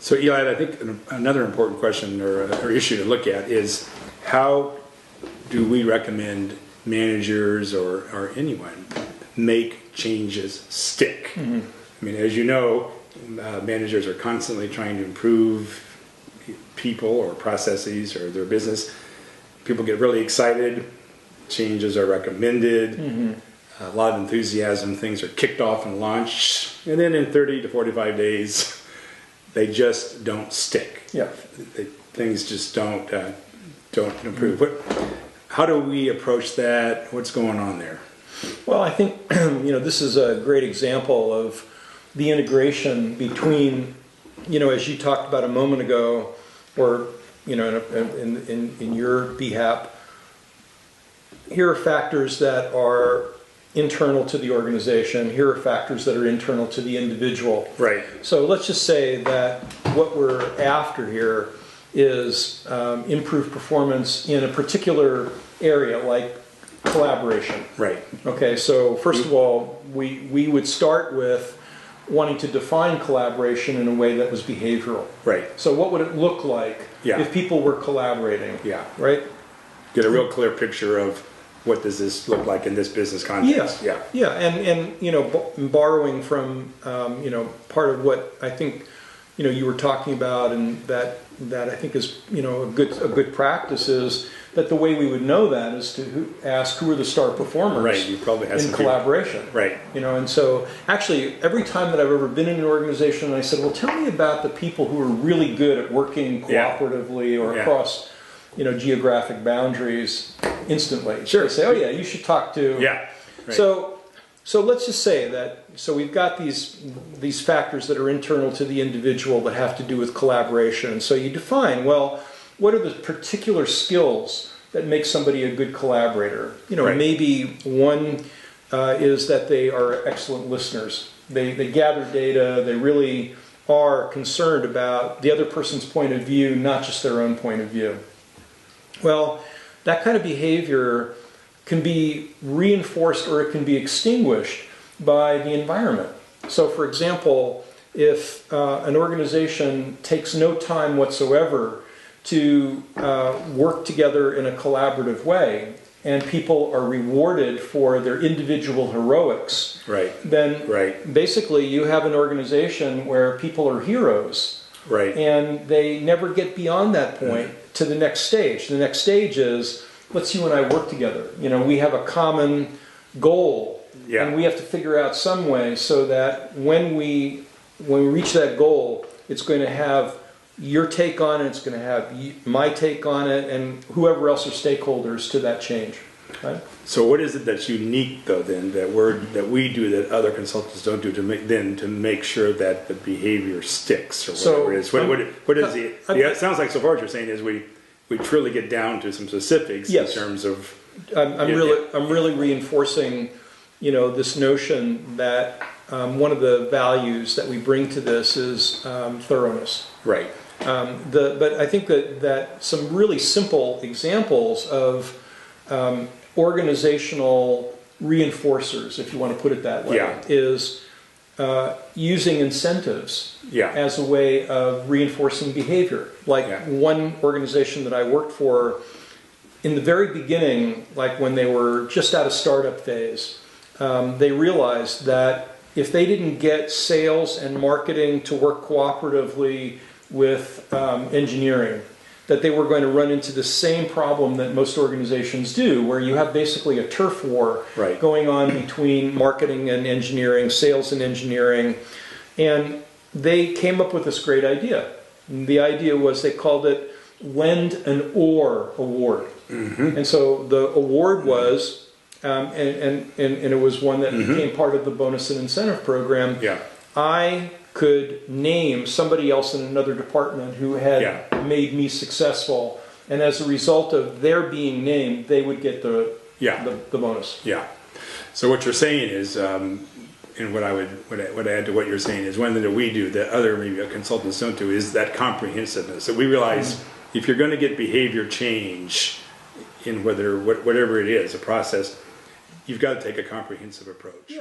So Eli, I think another important question or issue to look at is how do we recommend managers or anyone make changes stick? Mm-hmm. I mean, as you know, managers are constantly trying to improve people or processes or their business. People get really excited, changes are recommended, a lot of enthusiasm, things are kicked off and launched, and then in 30 to 45 days, they just don't stick. Yeah. Things just don't improve. How do we approach that? What's going on there? Well, I think this is a great example of the integration between, as you talked about a moment ago, or in your BHAP, here are factors that are internal to the organization. Here are factors that are internal to the individual. Right. So let's just say that what we're after here is improved performance in a particular area, like collaboration. Right. Okay, so first of all, we would start with wanting to define collaboration in a way that was behavioral. Right. So what would it look like if people were collaborating? Yeah. Right? Get a real clear picture of what does this look like in this business context. Yeah. And borrowing from part of what I think you were talking about, and that I think is a good practice is that the way we would know that is to ask who are the star performers. Right. You probably have in collaboration. People. Right. And so actually every time that I've ever been in an organization and I said, well, tell me about the people who are really good at working cooperatively or across geographic boundaries instantly. Sure. They say, oh yeah, you should talk to. Yeah. Right. So let's just say that, so we've got these factors that are internal to the individual that have to do with collaboration. And so you define, well, what are the particular skills that make somebody a good collaborator? Maybe one is that they are excellent listeners. They gather data, they really are concerned about the other person's point of view, not just their own point of view. Well, that kind of behavior can be reinforced or it can be extinguished by the environment. So for example, if an organization takes no time whatsoever to work together in a collaborative way, and people are rewarded for their individual heroics, then basically you have an organization where people are heroes, and they never get beyond that point to the next stage. The next stage is, let's you and I work together. We have a common goal, and we have to figure out some way so that when we reach that goal, it's going to have your take on it, it's going to have my take on it, and whoever else are stakeholders to that change. Right? So what is it that's unique, though, then, that we do that other consultants don't do to make sure that the behavior sticks, or whatever it is? What is it? It sounds like so far what you're saying is we truly get down to some specifics in terms of. I'm really reinforcing, this notion that one of the values that we bring to this is thoroughness. Right. But I think that some really simple examples of organizational reinforcers, if you want to put it that way, is using incentives as a way of reinforcing behavior. Like one organization that I worked for, in the very beginning, like when they were just out of startup phase, they realized that if they didn't get sales and marketing to work cooperatively with engineering, that they were going to run into the same problem that most organizations do, where you have basically a turf war going on between marketing and engineering, sales and engineering. And they came up with this great idea. And the idea was, they called it Lend an Oar Award. And so the award was, and it was one that became part of the bonus and incentive program. I could name somebody else in another department who had made me successful, and as a result of their being named, they would get the bonus. So what you're saying is, and what I would add to what you're saying is, one thing that we do that other maybe consultants don't do is that comprehensiveness. So we realize if you're going to get behavior change in whatever it is, a process, you've got to take a comprehensive approach.